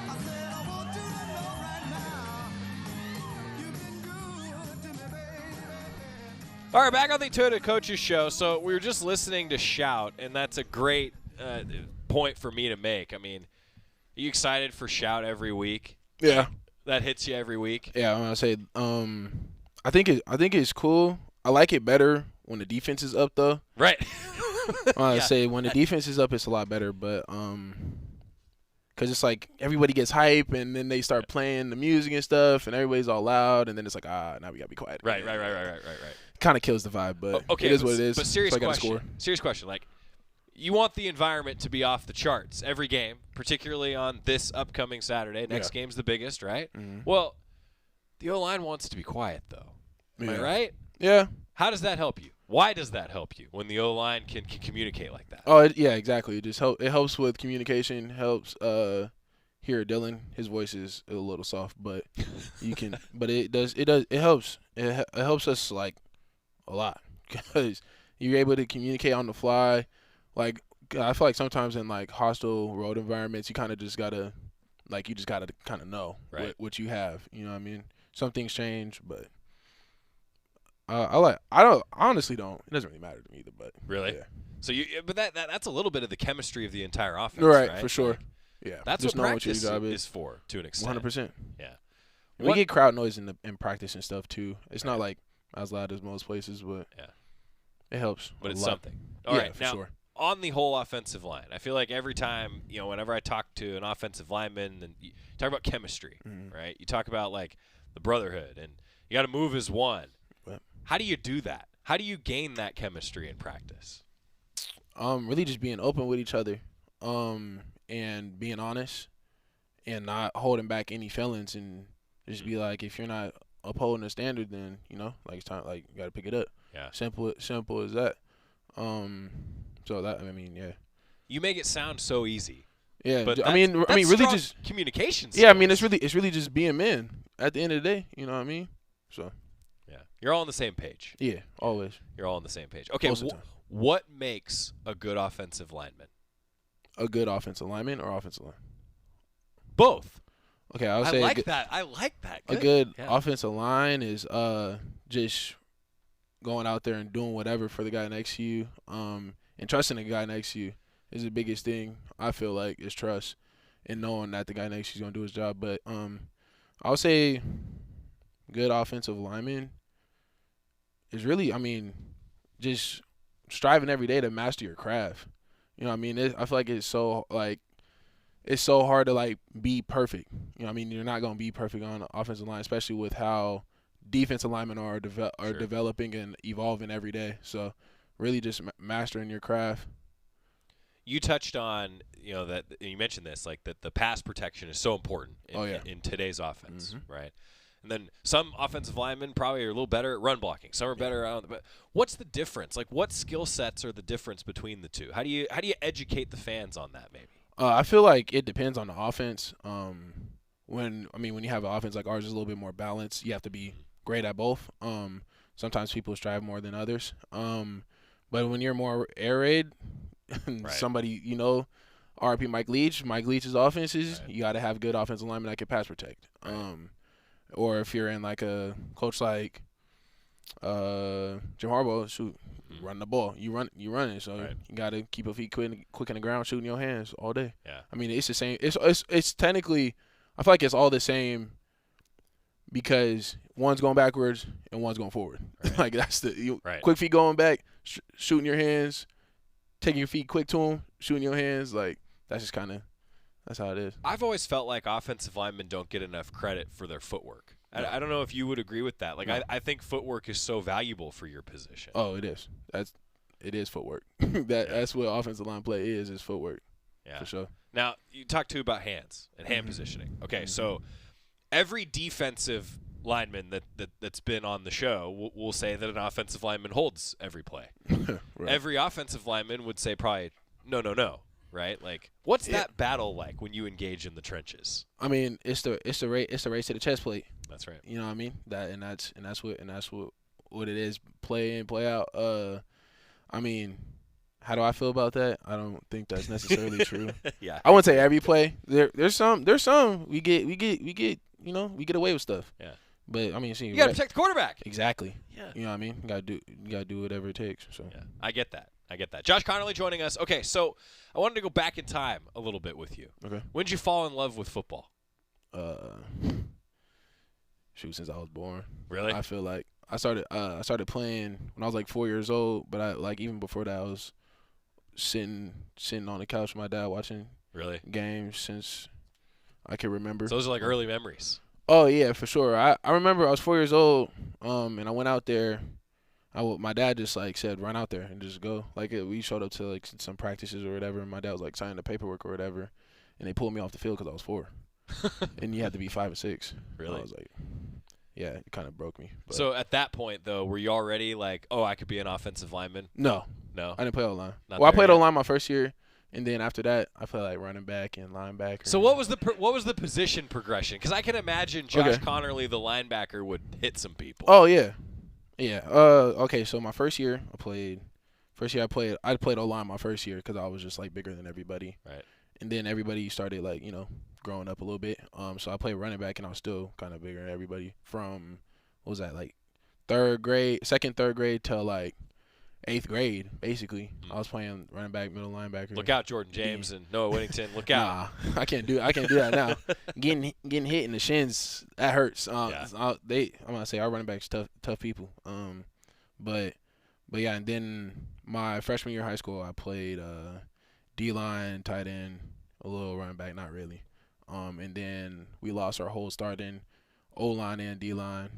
I said I want you to know right now. You've been good to me, baby. All right, back on the Toyota Coaches Show. So we were just listening to Shout, and that's a great point for me to make. I mean, are you excited for Shout every week? Yeah. That hits you every week? Yeah, I'm gonna say I think it's cool. I like it better when the defense is up though. Right. I say when the defense is up, it's a lot better. But because it's like everybody gets hype and then they start playing the music and stuff, and everybody's all loud, and then it's like now we gotta be quiet. Right. Kind of kills the vibe, but okay, it is what it is. But serious so I gotta question. score. Serious question. Like, you want the environment to be off the charts every game, particularly on this upcoming Saturday. Next game's the biggest, right? Mm-hmm. Well, the O-line wants to be quiet though. Am I right? Yeah. How does that help you? Why does that help you when the O-line can communicate like that? Oh, yeah, exactly. It just it helps with communication. Helps hear Dylan. His voice is a little soft, but you can. But it helps. It helps us like a lot because you're able to communicate on the fly. Like I feel like sometimes in like hostile road environments, you kind of just gotta kind of know what you have. You know what I mean? Some things change, but. I honestly don't. It doesn't really matter to me either, but really. Yeah. So but that's a little bit of the chemistry of the entire offense, right? For sure. Like, yeah. That's just what practice your job is for, to an extent. 100%. Yeah. We get crowd noise in practice and stuff too. It's not like as loud as most places, but it helps. But it's lot. something. All right. For now, sure. on the whole offensive line, I feel like every time, whenever I talk to an offensive lineman, and you talk about chemistry, right? You talk about like the brotherhood, and you got to move as one. Yep. How do you do that? How do you gain that chemistry in practice? Really just being open with each other, and being honest, and not holding back any feelings, and just be like, if you're not upholding the standard, then like it's time, like you got to pick it up. Yeah. Simple as that. So that yeah. You make it sound so easy. Yeah, but I mean, really strong just communication skills. Yeah, I mean, it's really just being men at the end of the day. You know what I mean? So. Yeah, you're all on the same page. Yeah, always. You're all on the same page. Okay, what makes a good offensive lineman? A good offensive lineman or offensive line? Both. Okay, I would say that. I like that. Good. A good offensive line is just going out there and doing whatever for the guy next to you, and trusting the guy next to you is the biggest thing. I feel like is trust and knowing that the guy next to you is gonna do his job. But I would say good offensive lineman is really, just striving every day to master your craft. You know what I mean? I feel like it's so hard to be perfect. You know what I mean? You're not gonna be perfect on the offensive line, especially with how defensive linemen are developing and evolving every day. So really just mastering your craft. You touched on, that you mentioned this, like that the pass protection is so important in today's offense, right? And then some offensive linemen probably are a little better at run blocking. Some are better at, but what's the difference? Like, what skill sets are the difference between the two? How do you educate the fans on that? Maybe. I feel like it depends on the offense. When you have an offense like ours is a little bit more balanced, you have to be great at both. Sometimes people strive more than others. But when you're more air raid, somebody, RP Mike Leach's offenses, you got to have good offensive linemen that can pass protect. Or if you're in like a coach like Jim Harbaugh, run the ball. You run it. So you got to keep your feet quick in the ground, shooting your hands all day. Yeah. I mean, it's the same. It's technically, I feel like it's all the same because one's going backwards and one's going forward. Right. Like that's quick feet going back, shooting your hands, taking your feet quick to them, shooting your hands. Like that's just that's how it is. I've always felt like offensive linemen don't get enough credit for their footwork. No. I don't know if you would agree with that. Like no. I think footwork is so valuable for your position. Oh, it is. It is footwork. That's what offensive line play is footwork. Yeah. For sure. Now, you talked too about hands and hand positioning. Okay, so every defensive lineman that's been on the show will say that an offensive lineman holds every play. Right. Every offensive lineman would say probably no. Right? Like, what's that battle like when you engage in the trenches? I mean, it's the race to the chest plate. That's right. You know what I mean? That's what it is. Play in, play out. I mean, how do I feel about that? I don't think that's necessarily true. Yeah. I wouldn't say every play. There's some we get away with stuff. Yeah. But I mean, you got to protect the quarterback. Exactly. Yeah. You know what I mean? You gotta do whatever it takes. So. Yeah. I get that. Josh Connerly joining us. Okay, so I wanted to go back in time a little bit with you. Okay. When did you fall in love with football? Since I was born. Really? I feel like I started playing when I was like 4 years old, but even before that I was sitting on the couch with my dad watching games since I can remember. So those are like early memories. Oh yeah, for sure. I remember I was 4 years old, and I went out there. My dad just said run out there and just go. We showed up to some practices or whatever, and my dad was signing the paperwork or whatever, and they pulled me off the field because I was 4, and you had to be 5 or 6. Really? And I was like, yeah, it kind of broke me. But. So at that point though, were you already I could be an offensive lineman? No, I didn't play O-line. I played O-line my first year, and then after that, I played running back and linebacker. So what was the position progression? Because I can imagine Josh Connerly, the linebacker, would hit some people. Oh yeah. Yeah. Okay. So my first year, I played O-line my first year because I was just bigger than everybody. Right. And then everybody started growing up a little bit. So I played running back and I was still kind of bigger than everybody from what was that third grade to 8th grade basically. I was playing running back, middle linebacker. Look out, Jordan James and Noah Whittington. Look out. Nah, I can't do that now. Getting hit in the shins, that hurts. I'm gonna say our running backs tough people. But yeah, and then my freshman year of high school, I played D-line, tight end, a little running back, not really. And then we lost our whole starting O-line and D-line,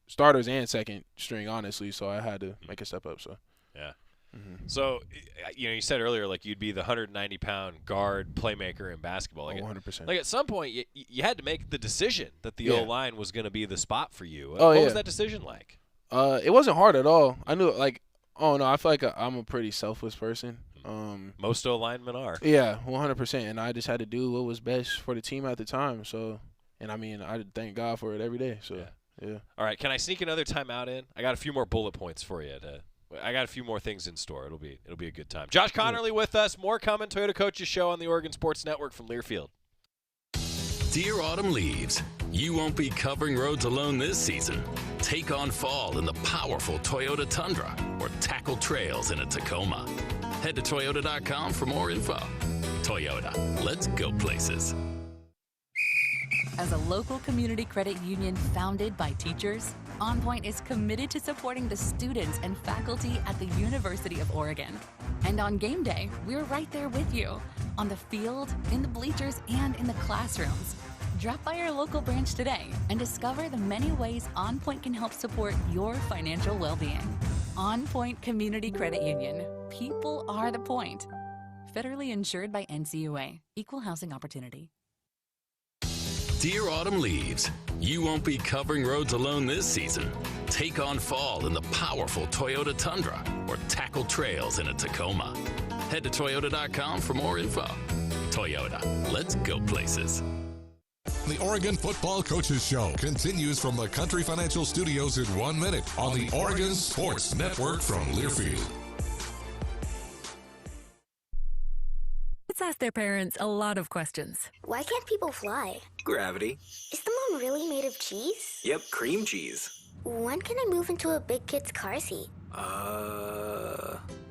starters and second string, honestly. So I had to make a step up. So yeah. So, you said earlier, like, you'd be the 190-pound guard playmaker in basketball. Like, 100%. Like, at some point, you had to make the decision that the O-line was going to be the spot for you. Oh, what yeah. was that decision like? It wasn't hard at all. I knew, like, oh, no, I feel like I'm a pretty selfless person. Most O-linemen are. Yeah, 100%. And I just had to do what was best for the team at the time. So, and, I mean, I thank God for it every day. So, yeah. All right, can I sneak another timeout in? I got a few more bullet points for you. I got a few more things in store. It'll be a good time. Josh Connerly with us. More coming. Toyota Coaches Show on the Oregon Sports Network from Learfield. Dear autumn leaves, you won't be covering roads alone this season. Take on fall in the powerful Toyota Tundra or tackle trails in a Tacoma. Head to Toyota.com for more info. Toyota, let's go places. As a local community credit union founded by teachers, OnPoint is committed to supporting the students and faculty at the University of Oregon. And on game day, we're right there with you, on the field, in the bleachers, and in the classrooms. Drop by our local branch today and discover the many ways OnPoint can help support your financial well-being. OnPoint Community Credit Union. People are the point. Federally insured by NCUA. Equal housing opportunity. Dear autumn leaves, you won't be covering roads alone this season. Take on fall in the powerful Toyota Tundra or tackle trails in a Tacoma. Head to Toyota.com for more info. Toyota, let's go places. The Oregon Football Coaches Show continues from the Country Financial Studios in 1 minute on the Oregon Sports Network from Learfield. Kids ask their parents a lot of questions. Why can't people fly? Gravity. Is the moon really made of cheese? Yep, cream cheese. When can I move into a big kid's car seat?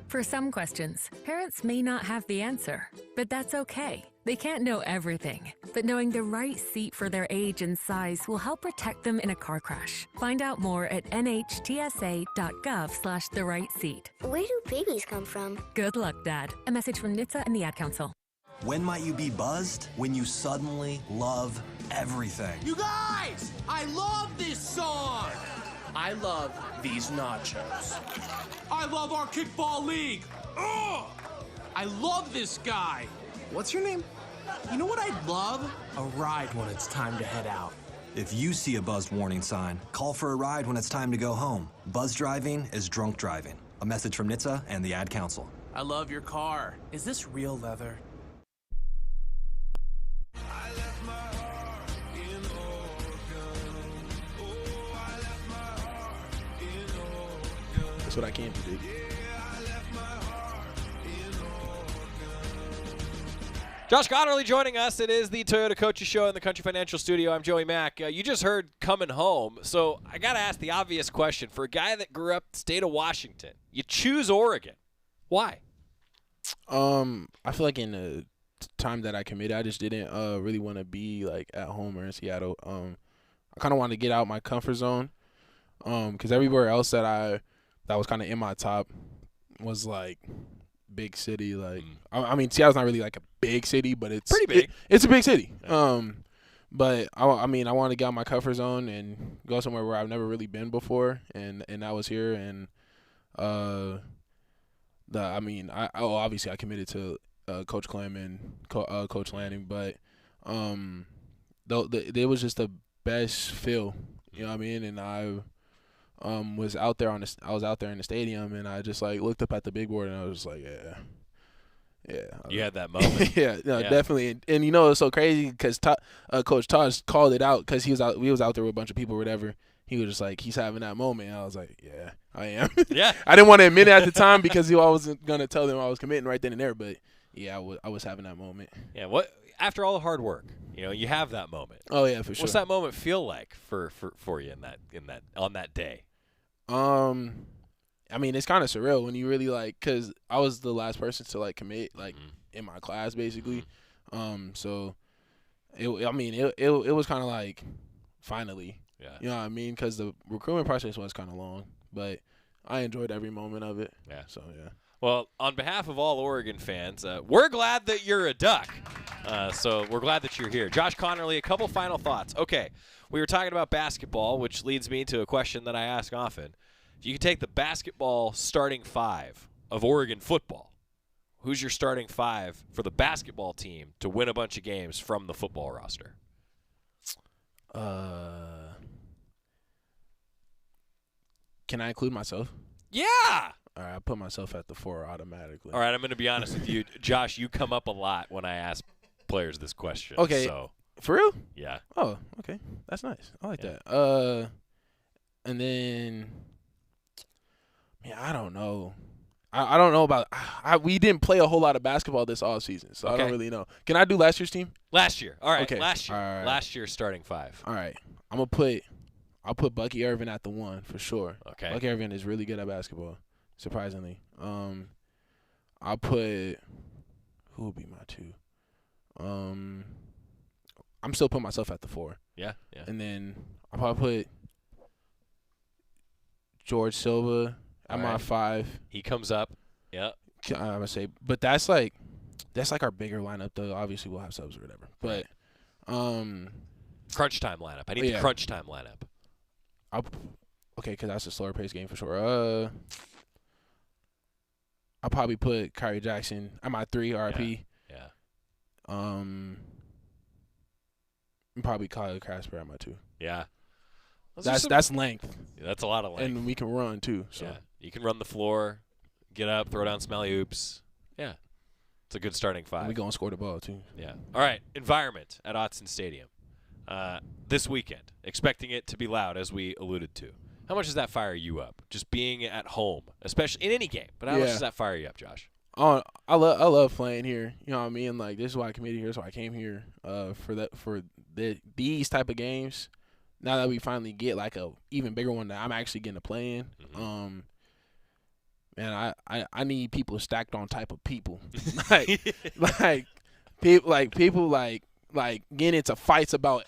For some questions, parents may not have the answer, but that's okay. They can't know everything, but knowing the right seat for their age and size will help protect them in a car crash. Find out more at nhtsa.gov/the-right-seat. Where do babies come from? Good luck, Dad. A message from NHTSA and the Ad Council. When might you be buzzed? When you suddenly love everything. You guys, I love this song. I love these nachos. I love our kickball league. Ugh! I love this guy. What's your name? You know what I'd love? A ride when it's time to head out. If you see a buzzed warning sign, call for a ride when it's time to go home. Buzz driving is drunk driving. A message from NHTSA and the Ad Council. I love your car. Is this real leather? That's what I can predict. Josh Connerly joining us. It is the Toyota Coaches Show in the Country Financial Studio. I'm Joey Mac. You just heard Coming Home, so I got to ask the obvious question. For a guy that grew up in the state of Washington, you choose Oregon. Why? I feel like in the time that I committed, I just didn't really want to be like at home or in Seattle. I kind of wanted to get out my comfort zone because everywhere else that was kind of in my top was like big city. Like I mean, Seattle's not really like a big city, but it's pretty big. It's a big city. Yeah. But I mean, I want to get out my comfort zone and go somewhere where I've never really been before, and that was here. And obviously I committed to Coach Clem and Coach Lanning, but it was just the best feel, you know what I mean? And I was out there in the stadium, and I just like looked up at the big board, and I was just like, yeah. You had that moment. Yeah, definitely. And you know, it's so crazy because Coach Tosh called it out because we was out there with a bunch of people or whatever. He was just like, he's having that moment. And I was like, yeah, I am. Yeah. I didn't want to admit it at the time because I wasn't gonna tell them I was committing right then and there. But yeah, I was having that moment. Yeah. What after all the hard work, you have that moment. Oh yeah, for sure. What's that moment feel like for you on that day? I mean, it's kind of surreal when you really because I was the last person to commit in my class basically. So it was kind of like finally. Yeah. You know what I mean? Because the recruitment process was kind of long, but I enjoyed every moment of it. Yeah. So, yeah. Well, on behalf of all Oregon fans, we're glad that you're a Duck. So we're glad that you're here. Josh Connerly, a couple final thoughts. Okay, we were talking about basketball, which leads me to a question that I ask often. If you could take the basketball starting five of Oregon football, who's your starting five for the basketball team to win a bunch of games from the football roster? Can I include myself? Yeah. All right, I put myself at the 4 automatically. All right, I'm going to be honest with you. Josh, you come up a lot when I ask players this question. Okay. So. For real? Yeah. Oh, okay. That's nice. I like that. And then, man, I don't know. I don't know about we didn't play a whole lot of basketball this all season, so I don't really know. Can I do last year's team? Last year. All right. Okay. Last year. All right. Last year's starting five. All right. I'll put Bucky Irvin at the 1 for sure. Okay. Bucky Irvin is really good at basketball, surprisingly. I'll put who would be my 2? I'm still putting myself at the 4. Yeah. And then I'll probably put George Silva at my 5. He comes up. Yeah. I'm gonna say, but that's like our bigger lineup though. Obviously we'll have subs or whatever. But crunch time lineup. I need the crunch time lineup. Okay, because that's a slower paced game for sure. I'll probably put Kyrie Jackson at my 3 RP. Yeah. And probably Kyle Casper at my 2. Yeah. That's length. Yeah, that's a lot of length. And we can run too. So yeah. You can run the floor, get up, throw down smelly hoops. Yeah. It's a good starting 5. And we go and score the ball too. Yeah. All right. Environment at Autzen Stadium this weekend. Expecting it to be loud, as we alluded to. How much does that fire you up? Just being at home, especially in any game. But how much does that fire you up, Josh? Oh, I love playing here. You know what I mean? Like, this is why I committed here. So I came here for these type of games. Now that we finally get like a even bigger one that I'm actually getting to play in. Mm-hmm. Man, I need people stacked on type of people. like people getting into fights about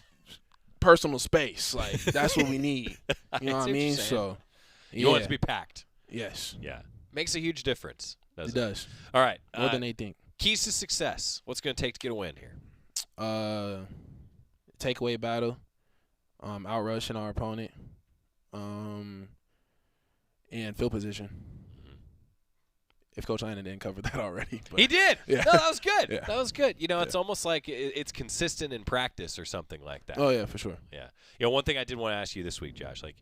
personal space. Like, that's what we need. You know what I mean? So you want it to be packed. Yes. Yeah. Makes a huge difference. It does. All right. More than they think. Keys to success. What's going to take to get a win here? Takeaway battle. Outrushing our opponent. And field position. If Coach Lanning didn't cover that already. But, he did. Yeah. No, that was good. Yeah. That was good. You know, it's almost like it's consistent in practice or something like that. Oh, yeah, for sure. Yeah. You know, one thing I did want to ask you this week, Josh, like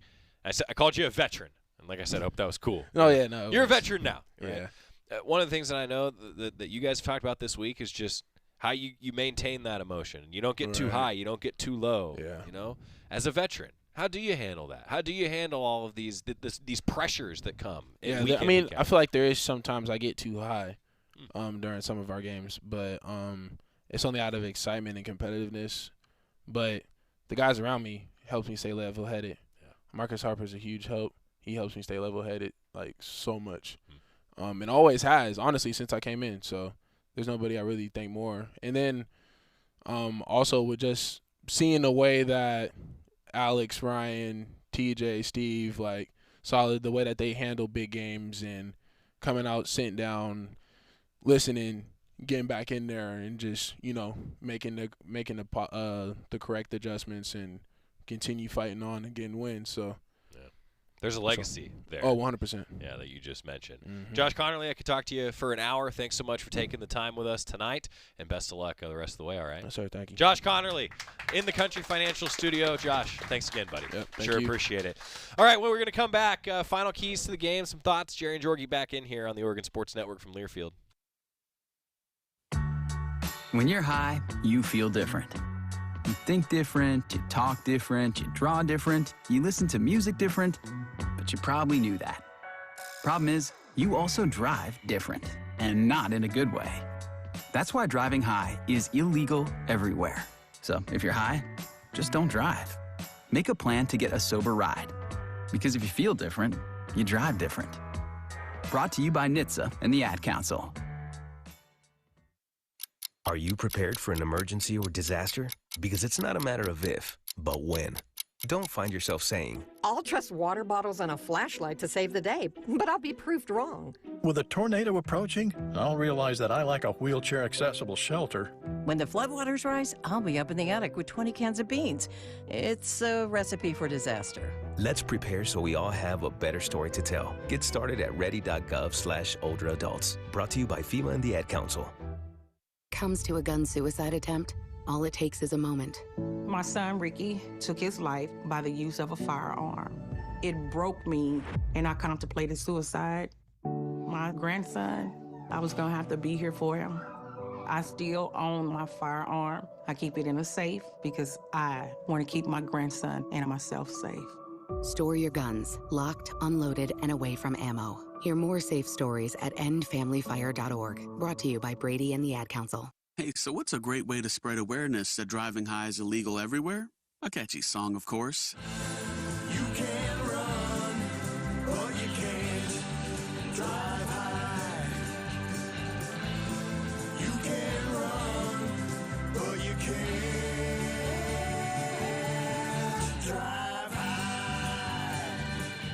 I called you a veteran. And like I said, I hope that was cool. Oh, yeah, no. You're a veteran now. Right? Yeah. One of the things that I know that you guys have talked about this week is just how you maintain that emotion. You don't get too high. You don't get too low. Yeah. You know, as a veterin. How do you handle that? How do you handle all of these pressures that come? Yeah, I mean, I feel like there is sometimes I get too high during some of our games, but it's only out of excitement and competitiveness. But the guys around me help me stay level-headed. Yeah. Marcus Harper's a huge help. He helps me stay level-headed, like, so much. And always has, honestly, since I came in. So there's nobody I really think more. And then also with just seeing the way that Alex, Ryan, TJ, Steve, like, solid, the way that they handle big games and coming out, sitting down, listening, getting back in there and just, you know, making the correct adjustments and continue fighting on and getting wins. So there's a legacy there. Oh, 100%. Yeah, that you just mentioned. Mm-hmm. Josh Connerly, I could talk to you for an hour. Thanks so much for taking the time with us tonight, and best of luck the rest of the way, all right? Yes, sir. Thank you. Josh Connerly in the Country Financial Studio. Josh, thanks again, buddy. Yep, thank sure you. Appreciate it. All right, well, we're going to come back. Final keys to the game, some thoughts. Jerry and Jorgie back in here on the Oregon Sports Network from Learfield. When you're high, you feel different. You think different, you talk different, you draw different, you listen to music different, but you probably knew that. Problem is, you also drive different, and not in a good way. That's why driving high is illegal everywhere. So if you're high, just don't drive. Make a plan to get a sober ride. Because if you feel different, you drive different. Brought to you by NHTSA and the Ad Council. Are you prepared for an emergency or disaster? Because it's not a matter of if, but when. Don't find yourself saying, I'll trust water bottles and a flashlight to save the day, but I'll be proved wrong. With a tornado approaching, I'll realize that I like a wheelchair-accessible shelter. When the floodwaters rise, I'll be up in the attic with 20 cans of beans. It's a recipe for disaster. let's prepare so we all have a better story to tell. Get started at ready.gov/older adults. Brought to you by FEMA and the Ad Council. Comes to a gun suicide attempt, all it takes is a moment. My son, Ricky, took his life by the use of a firearm. It broke me, and I contemplated suicide. My grandson, I was gonna have to be here for him. I still own my firearm. I keep it in a safe because I want to keep my grandson and myself safe. Store your guns, locked, unloaded, and away from ammo. Hear more safe stories at endfamilyfire.org. Brought to you by Brady and the Ad Council. Hey, so what's a great way to spread awareness that driving high is illegal everywhere? A catchy song, of course. You can run, but you can't drive high. You can run, but you can't drive high.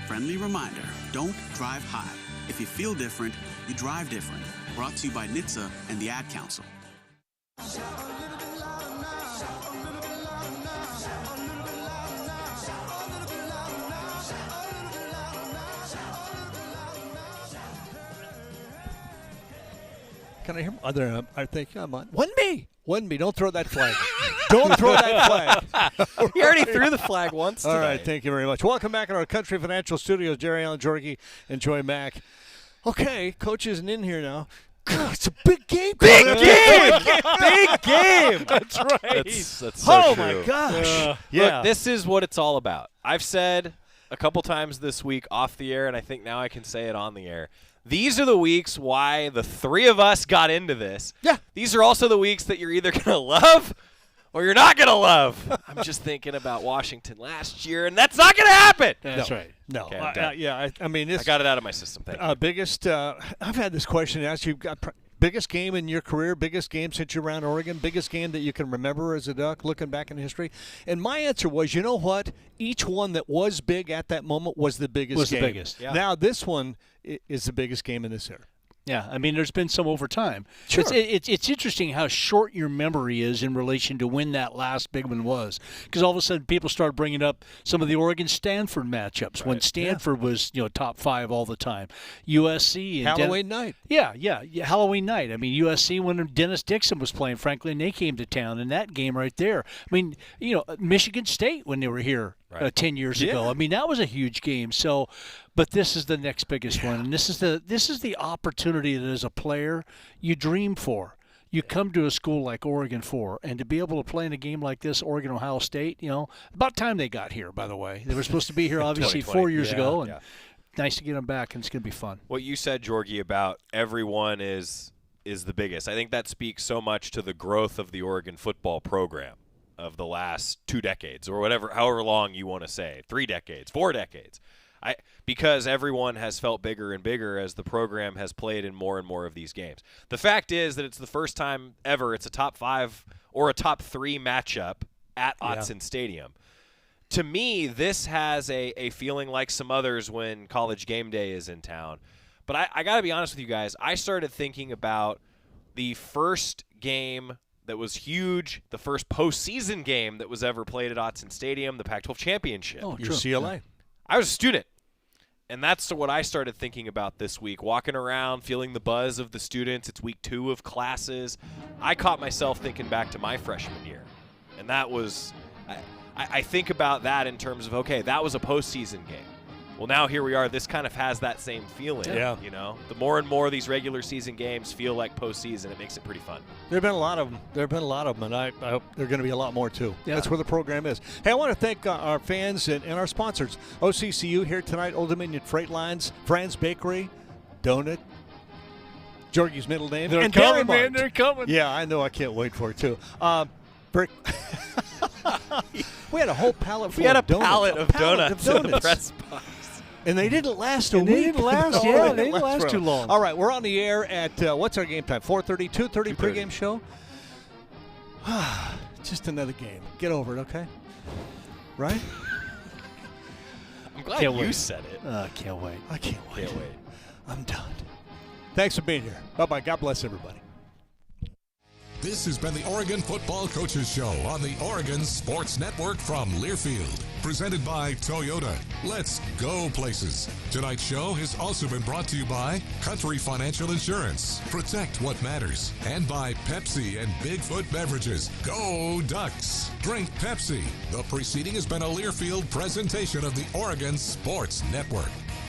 Friendly reminder, don't drive high. If you feel different, you drive different. Brought to you by NHTSA and the Ad Council. Can I hear? I think I'm on. One me. Don't throw that flag. Don't throw that flag. You already threw the flag once All today. right, thank you very much. Welcome back to our Country Financial Studios. Jerry Allen, Jorgie, and Joey Mac. Okay, Coach isn't in here now. God, it's a big game. Big game. Big game. That's right. That's so oh, true. my gosh. Look, this is what it's all about. I've said a couple times this week off the air, and I think now I can say it on the air. These are the weeks why the three of us got into this. Yeah. These are also the weeks that you're either going to love or you're not going to love. I'm just thinking about Washington last year, and that's not going to happen. That's right. No. Okay, I'm done. I mean, this, I got it out of my system. Thank you. Biggest, I've had this question asked. You've got biggest game in your career, biggest game since you're around Oregon, biggest game that you can remember as a Duck looking back in history. And my answer was, you know what? Each one that was big at that moment was the biggest game. Was the biggest. Yeah. Now this one is the biggest game in this era. Yeah, I mean, there's been some over time. Sure. It's interesting how short your memory is in relation to when that last big one was, because all of a sudden people start bringing up some of the Oregon-Stanford matchups when Stanford was top 5 all the time. USC and Halloween night. Yeah, Halloween night. I mean, USC when Dennis Dixon was playing, frankly, and they came to town in that game right there. I mean, Michigan State when they were here 10 years ago. I mean, that was a huge game. So, but this is the next biggest one, and this is the opportunity that as a player you dream for. You come to a school like Oregon for, and to be able to play in a game like this, Oregon, Ohio State, about time they got here, by the way. They were supposed to be here, obviously, 4 years ago, and nice to get them back, and it's going to be fun. What you said, Jorgie, about everyone is the biggest. I think that speaks so much to the growth of the Oregon football program of the last 2 decades or however long you want to say, 3 decades, 4 decades. Because everyone has felt bigger and bigger as the program has played in more and more of these games. The fact is that it's the first time ever it's a top 5 or a top 3 matchup at Autzen Stadium. To me, this has a feeling like some others when College Game Day is in town. But I got to be honest with you guys. I started thinking about the first game that was huge, the first postseason game that was ever played at Autzen Stadium, the Pac-12 championship. Oh, UCLA. I was a student, and that's what I started thinking about this week, walking around, feeling the buzz of the students. It's week 2 of classes. I caught myself thinking back to my freshman year, and that was I think about that in terms of, okay, that was a postseason game. Well, now here we are. This kind of has that same feeling. Yeah. The more and more these regular season games feel like postseason, it makes it pretty fun. There have been a lot of them. And I hope there are going to be a lot more, too. Yeah. That's where the program is. Hey, I want to thank our fans and our sponsors. OCCU here tonight, Old Dominion Freight Lines, Fran's Bakery, Donut, Jorgie's middle name. They're and coming, Dairy man. They're coming. Yeah, I know. I can't wait for it, too. We had a whole pallet full of donuts. Pallet of donuts in the press box. And they didn't last a week. They didn't last, They didn't last too long. All right, we're on the air at, what's our game time? 4:30, 2:30 pregame show? Just another game. Get over it, okay? Right? I'm glad Can't you wait. said it. Can't wait. I can't wait. Can't wait. I'm done. Thanks for being here. Bye-bye. God bless everybody. This has been the Oregon Football Coaches Show on the Oregon Sports Network from Learfield. Presented by Toyota. Let's go places. Tonight's show has also been brought to you by Country Financial Insurance. Protect what matters. And by Pepsi and Bigfoot Beverages. Go Ducks. Drink Pepsi. The preceding has been a Learfield presentation of the Oregon Sports Network.